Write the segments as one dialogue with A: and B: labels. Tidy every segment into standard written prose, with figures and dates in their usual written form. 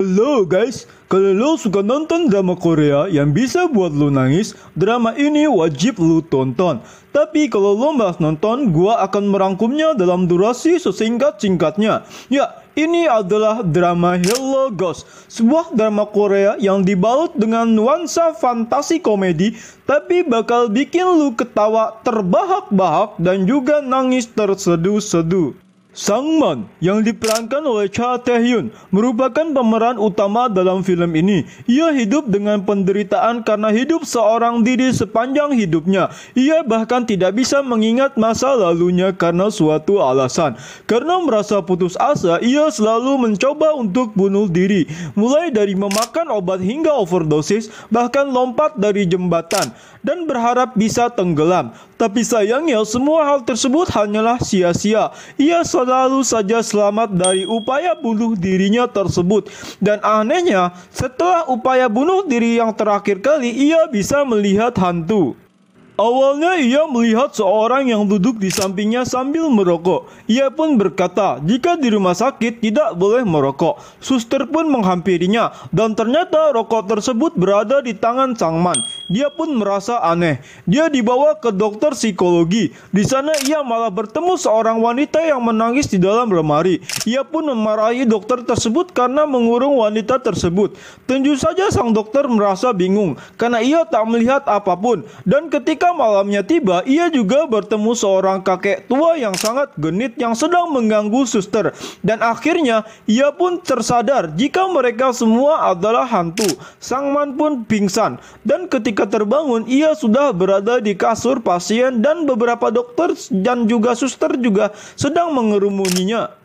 A: Halo guys, kalau lo suka nonton drama Korea yang bisa buat lo nangis, drama ini wajib lo tonton. Tapi kalau lo malas nonton, gua akan merangkumnya dalam durasi sesingkat-singkatnya. Ya, ini adalah drama Hello Ghost, sebuah drama Korea yang dibalut dengan nuansa fantasi komedi, tapi bakal bikin lo ketawa terbahak-bahak dan juga nangis terseduh-seduh. Sangman yang diperankan oleh Cha Tae-hyun merupakan pemeran utama dalam film ini. Ia hidup dengan penderitaan karena hidup seorang diri sepanjang hidupnya. Ia bahkan tidak bisa mengingat masa lalunya karena suatu alasan. Karena merasa putus asa, ia selalu mencoba untuk bunuh diri. Mulai dari memakan obat hingga overdosis, bahkan lompat dari jembatan dan berharap bisa tenggelam. Tapi sayangnya semua hal tersebut hanyalah sia-sia. Ia selalu saja selamat dari upaya bunuh dirinya tersebut. Dan anehnya, setelah upaya bunuh diri yang terakhir kali, ia bisa melihat hantu. Awalnya ia melihat seorang yang duduk di sampingnya sambil merokok. Ia pun berkata, jika di rumah sakit tidak boleh merokok. Suster pun menghampirinya dan ternyata rokok tersebut berada di tangan Sangman. Dia pun merasa aneh. Dia dibawa ke dokter psikologi. Di sana ia malah bertemu seorang wanita yang menangis di dalam lemari. Ia pun memarahi dokter tersebut karena mengurung wanita tersebut. Tentu saja sang dokter merasa bingung karena ia tak melihat apapun. Dan ketika malamnya tiba, ia juga bertemu seorang kakek tua yang sangat genit yang sedang mengganggu suster. Dan akhirnya ia pun tersadar jika mereka semua adalah hantu. Sangman pun pingsan dan ketika terbangun ia sudah berada di kasur pasien dan beberapa dokter dan juga suster juga sedang mengerumuninya.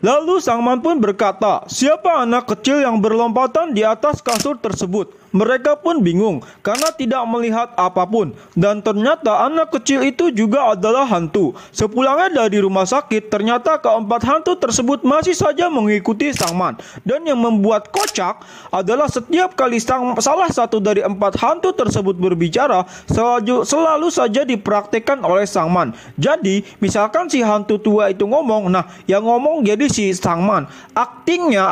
A: Lalu Sangman pun berkata, siapa anak kecil yang berlompatan di atas kasur tersebut? Mereka pun bingung karena tidak melihat apapun. Dan ternyata anak kecil itu juga adalah hantu. Sepulangnya dari rumah sakit, ternyata keempat hantu tersebut masih saja mengikuti Sangman. Dan yang membuat kocak adalah setiap kali salah satu dari empat hantu tersebut berbicara, selalu saja dipraktekkan oleh Sangman. Jadi misalkan si hantu tua itu ngomong, nah yang ngomong jadi si Sangman. Aktingnya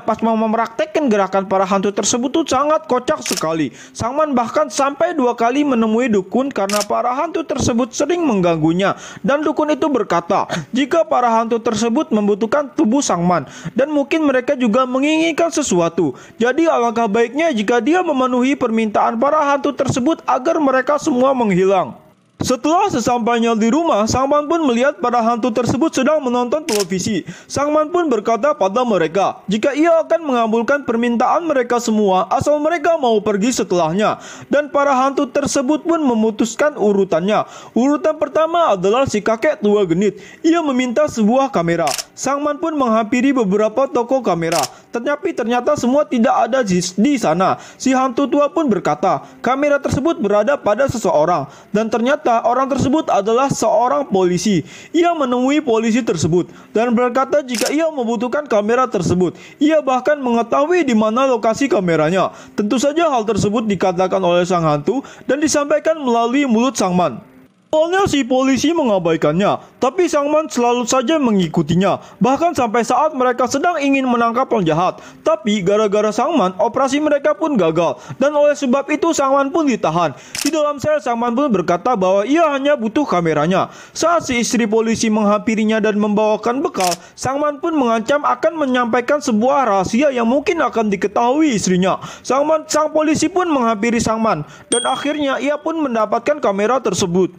A: pas mau mempraktekkan gerakan para hantu tersebut tuh sangat kocak sekali. Sangman bahkan sampai 2 kali menemui dukun karena para hantu tersebut sering mengganggunya. Dan dukun itu berkata, jika para hantu tersebut membutuhkan tubuh Sangman dan mungkin mereka juga menginginkan sesuatu. Jadi alangkah baiknya jika dia memenuhi permintaan para hantu tersebut agar mereka semua menghilang. Setelah sesampainya di rumah, Sangman pun melihat para hantu tersebut sedang menonton televisi. Sangman pun berkata pada mereka, jika ia akan mengabulkan permintaan mereka semua asal mereka mau pergi setelahnya. Dan para hantu tersebut pun memutuskan urutannya. Urutan pertama adalah si kakek tua genit. Ia meminta sebuah kamera. Sangman pun menghampiri beberapa toko kamera. Tapi ternyata semua tidak ada di sana. Si hantu tua pun berkata, kamera tersebut berada pada seseorang. Dan ternyata orang tersebut adalah seorang polisi. Ia menemui polisi tersebut dan berkata jika ia membutuhkan kamera tersebut. Ia bahkan mengetahui di mana lokasi kameranya. Tentu saja hal tersebut dikatakan oleh sang hantu dan disampaikan melalui mulut Sangman. Awalnya si polisi mengabaikannya, tapi Sangman selalu saja mengikutinya, bahkan sampai saat mereka sedang ingin menangkap penjahat. Tapi gara-gara Sangman, operasi mereka pun gagal, dan oleh sebab itu Sangman pun ditahan. Di dalam sel, Sangman pun berkata bahwa ia hanya butuh kameranya. Saat si istri polisi menghampirinya dan membawakan bekal, Sangman pun mengancam akan menyampaikan sebuah rahasia yang mungkin akan diketahui istrinya. Sang polisi pun menghampiri Sangman, dan akhirnya ia pun mendapatkan kamera tersebut.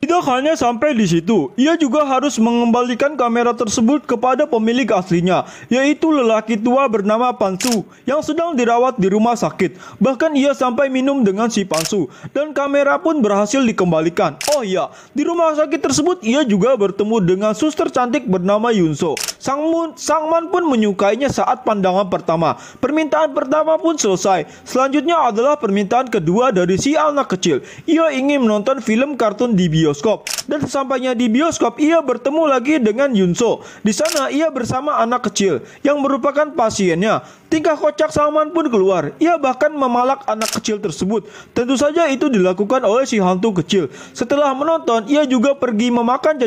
A: Tidak hanya sampai di situ, ia juga harus mengembalikan kamera tersebut kepada pemilik aslinya, yaitu lelaki tua bernama Pansu yang sedang dirawat di rumah sakit. Bahkan ia sampai minum dengan si Pansu dan kamera pun berhasil dikembalikan. Oh iya, di rumah sakit tersebut ia juga bertemu dengan suster cantik bernama Yunso. Sangman pun menyukainya saat pandangan pertama. Permintaan pertama pun selesai. Selanjutnya adalah permintaan kedua dari si anak kecil. Ia ingin menonton film kartun di bioskop. Dan sesampainya di bioskop, ia bertemu lagi dengan Yunso. Di sana ia bersama anak kecil yang merupakan pasiennya. Tingkah kocak Sangman pun keluar. Ia bahkan memalak anak kecil tersebut. Tentu saja itu dilakukan oleh si hantu kecil. Setelah menonton, ia juga pergi memakan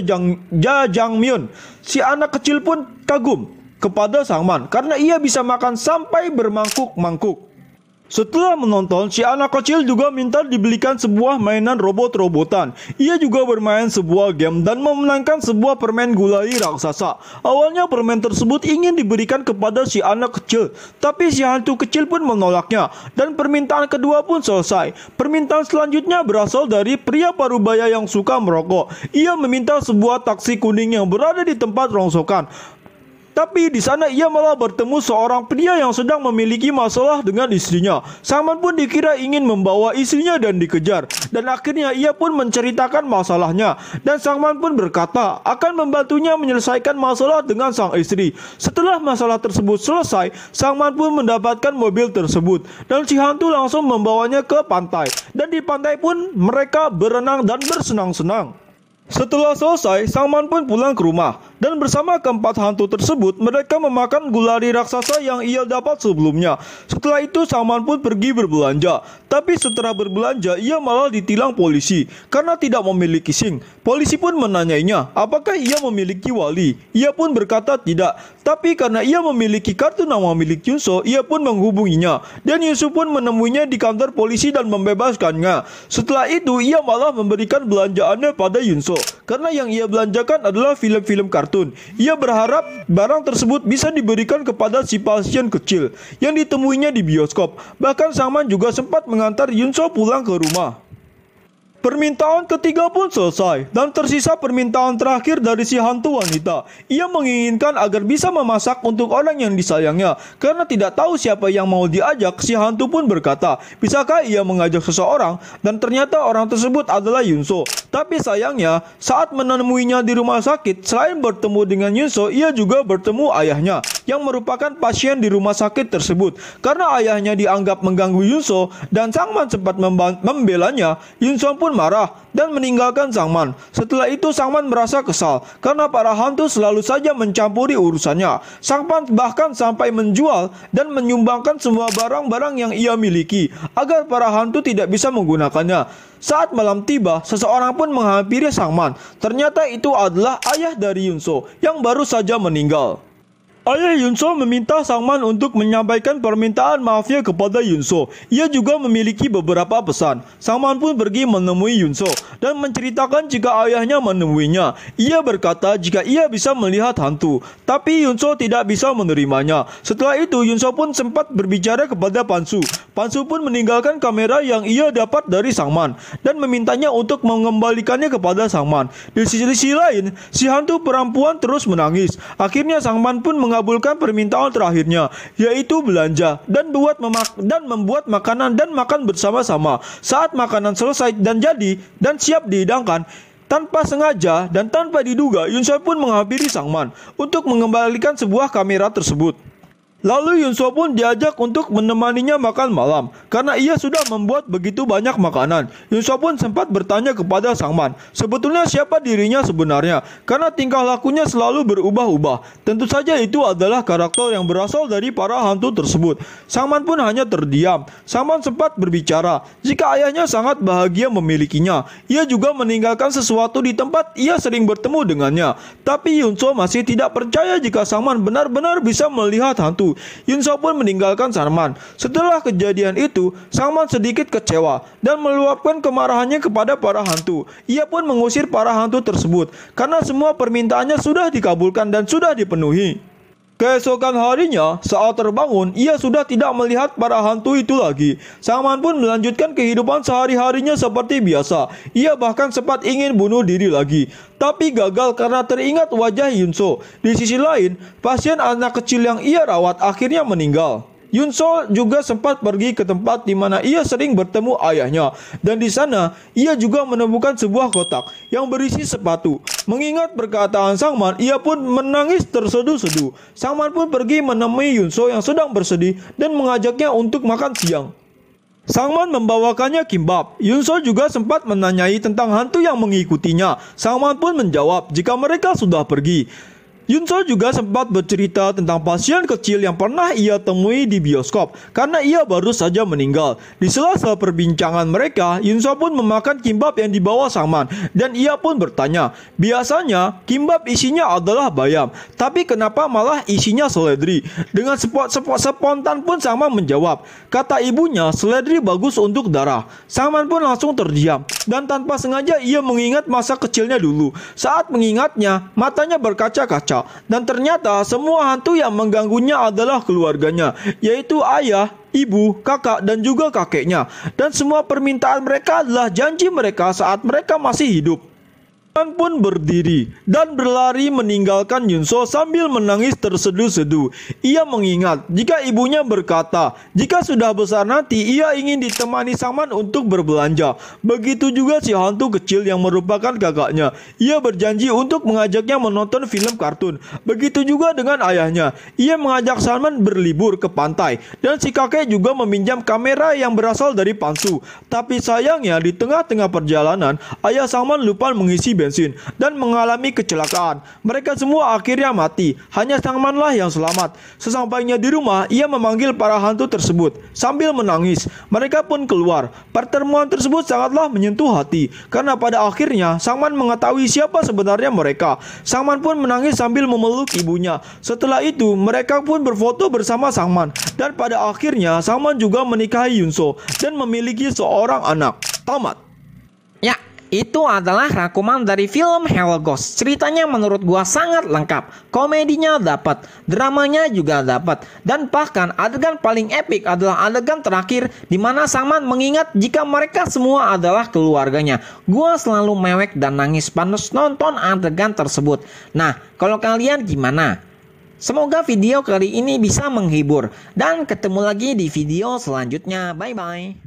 A: jajangmyeon. Si anak kecil pun kagum kepada Sangman karena ia bisa makan sampai bermangkuk-mangkuk. Setelah menonton, si anak kecil juga minta dibelikan sebuah mainan robot-robotan. Ia juga bermain sebuah game dan memenangkan sebuah permen gulali raksasa. Awalnya permen tersebut ingin diberikan kepada si anak kecil, tapi si hantu kecil pun menolaknya dan permintaan kedua pun selesai. Permintaan selanjutnya berasal dari pria parubaya yang suka merokok. Ia meminta sebuah taksi kuning yang berada di tempat rongsokan. Tapi di sana ia malah bertemu seorang pria yang sedang memiliki masalah dengan istrinya. Sangman pun dikira ingin membawa istrinya dan dikejar. Dan akhirnya ia pun menceritakan masalahnya. Dan Sangman pun berkata akan membantunya menyelesaikan masalah dengan sang istri. Setelah masalah tersebut selesai, Sangman pun mendapatkan mobil tersebut. Dan si hantu langsung membawanya ke pantai. Dan di pantai pun mereka berenang dan bersenang-senang. Setelah selesai, Sangman pun pulang ke rumah dan bersama keempat hantu tersebut mereka memakan gulali raksasa yang ia dapat sebelumnya. Setelah itu Sangman pun pergi berbelanja, tapi setelah berbelanja ia malah ditilang polisi karena tidak memiliki SIM. Polisi pun menanyainya apakah ia memiliki wali. Ia pun berkata tidak, tapi karena ia memiliki kartu nama milik Yunso, ia pun menghubunginya dan Yunso pun menemuinya di kantor polisi dan membebaskannya. Setelah itu ia malah memberikan belanjaannya pada Yunso karena yang ia belanjakan adalah film-film kartun. Ia berharap barang tersebut bisa diberikan kepada si pasien kecil yang ditemuinya di bioskop. Bahkan Sangman juga sempat mengantar Yunso pulang ke rumah. Permintaan ketiga pun selesai dan tersisa permintaan terakhir dari si hantu wanita. Ia menginginkan agar bisa memasak untuk orang yang disayangnya. Karena tidak tahu siapa yang mau diajak, si hantu pun berkata, bisakah ia mengajak seseorang? Dan ternyata orang tersebut adalah Yunso. Tapi sayangnya, saat menemuinya di rumah sakit, selain bertemu dengan Yunso, ia juga bertemu ayahnya yang merupakan pasien di rumah sakit tersebut. Karena ayahnya dianggap mengganggu Yunso dan Sangman sempat membelanya, Yunso pun marah dan meninggalkan Sangman. Setelah itu Sangman merasa kesal karena para hantu selalu saja mencampuri urusannya. Sangman bahkan sampai menjual dan menyumbangkan semua barang-barang yang ia miliki agar para hantu tidak bisa menggunakannya. Saat malam tiba, seseorang pun menghampiri Sangman. Ternyata itu adalah ayah dari Yunso yang baru saja meninggal. Ayah Yunso meminta Sangman untuk menyampaikan permintaan maafnya kepada Yunso. Ia juga memiliki beberapa pesan. Sangman pun pergi menemui Yunso dan menceritakan jika ayahnya menemuinya. Ia berkata jika ia bisa melihat hantu, tapi Yunso tidak bisa menerimanya. Setelah itu Yunso pun sempat berbicara kepada Pansu. Pansu pun meninggalkan kamera yang ia dapat dari Sangman dan memintanya untuk mengembalikannya kepada Sangman. Di sisi lain, si hantu perempuan terus menangis. Akhirnya Sangman pun mengabulkan permintaan terakhirnya, yaitu belanja dan membuat makanan dan makan bersama-sama. Saat makanan selesai dan jadi dan siap dihidangkan, tanpa sengaja dan tanpa diduga, Yunso pun menghampiri Sangman untuk mengembalikan sebuah kamera tersebut. Lalu Yunso pun diajak untuk menemaninya makan malam karena ia sudah membuat begitu banyak makanan. Yunso pun sempat bertanya kepada Sangman sebetulnya siapa dirinya sebenarnya karena tingkah lakunya selalu berubah-ubah. Tentu saja itu adalah karakter yang berasal dari para hantu tersebut. Sangman pun hanya terdiam. Sangman sempat berbicara jika ayahnya sangat bahagia memilikinya. Ia juga meninggalkan sesuatu di tempat ia sering bertemu dengannya. Tapi Yunso masih tidak percaya jika Sangman benar-benar bisa melihat hantu. Yunso pun meninggalkan Sangman. Setelah kejadian itu, Sangman sedikit kecewa dan meluapkan kemarahannya kepada para hantu. Ia pun mengusir para hantu tersebut karena semua permintaannya sudah dikabulkan dan sudah dipenuhi. Keesokan harinya, saat terbangun, ia sudah tidak melihat para hantu itu lagi. Sangman pun melanjutkan kehidupan sehari-harinya seperti biasa. Ia bahkan sempat ingin bunuh diri lagi, tapi gagal karena teringat wajah Yunso. Di sisi lain, pasien anak kecil yang ia rawat akhirnya meninggal. Yunso juga sempat pergi ke tempat di mana ia sering bertemu ayahnya, dan di sana ia juga menemukan sebuah kotak yang berisi sepatu. Mengingat perkataan Sangman, ia pun menangis terseduh-seduh. Sangman pun pergi menemui Yunso yang sedang bersedih dan mengajaknya untuk makan siang. Sangman membawakannya kimbap. Yunso juga sempat menanyai tentang hantu yang mengikutinya. Sangman pun menjawab jika mereka sudah pergi. Yunso juga sempat bercerita tentang pasien kecil yang pernah ia temui di bioskop karena ia baru saja meninggal. Di sela-sela perbincangan mereka, Yunso pun memakan kimbab yang dibawa Sangman dan ia pun bertanya, biasanya kimbab isinya adalah bayam, tapi kenapa malah isinya seledri? Dengan spontan pun Sangman menjawab, kata ibunya seledri bagus untuk darah. Sangman pun langsung terdiam dan tanpa sengaja ia mengingat masa kecilnya dulu. Saat mengingatnya, matanya berkaca-kaca. Dan ternyata semua hantu yang mengganggunya adalah keluarganya, yaitu ayah, ibu, kakak, dan juga kakeknya. Dan semua permintaan mereka adalah janji mereka saat mereka masih hidup. Sangman pun berdiri dan berlari meninggalkan Yunso sambil menangis terseduh-seduh. Ia mengingat jika ibunya berkata, jika sudah besar nanti ia ingin ditemani Sangman untuk berbelanja. Begitu juga si hantu kecil yang merupakan kakaknya. Ia berjanji untuk mengajaknya menonton film kartun. Begitu juga dengan ayahnya. Ia mengajak Sangman berlibur ke pantai. Dan si kakek juga meminjam kamera yang berasal dari Pansu. Tapi sayangnya di tengah-tengah perjalanan, ayah Sangman lupa mengisi bensin dan mengalami kecelakaan. Mereka semua akhirnya mati. Hanya Sangmanlah yang selamat. Sesampainya di rumah, ia memanggil para hantu tersebut sambil menangis. Mereka pun keluar. Pertemuan tersebut sangatlah menyentuh hati karena pada akhirnya Sangman mengetahui siapa sebenarnya mereka. Sangman pun menangis sambil memeluk ibunya. Setelah itu, mereka pun berfoto bersama Sangman dan pada akhirnya Sangman juga menikahi Yunso dan memiliki seorang anak. Tamat.
B: Ya, itu adalah rangkuman dari film Hell Ghost. Ceritanya menurut gua sangat lengkap. Komedinya dapat, dramanya juga dapat, dan bahkan adegan paling epik adalah adegan terakhir di mana Sangman mengingat jika mereka semua adalah keluarganya. Gua selalu mewek dan nangis panas nonton adegan tersebut. Nah, kalau kalian gimana? Semoga video kali ini bisa menghibur dan ketemu lagi di video selanjutnya. Bye bye.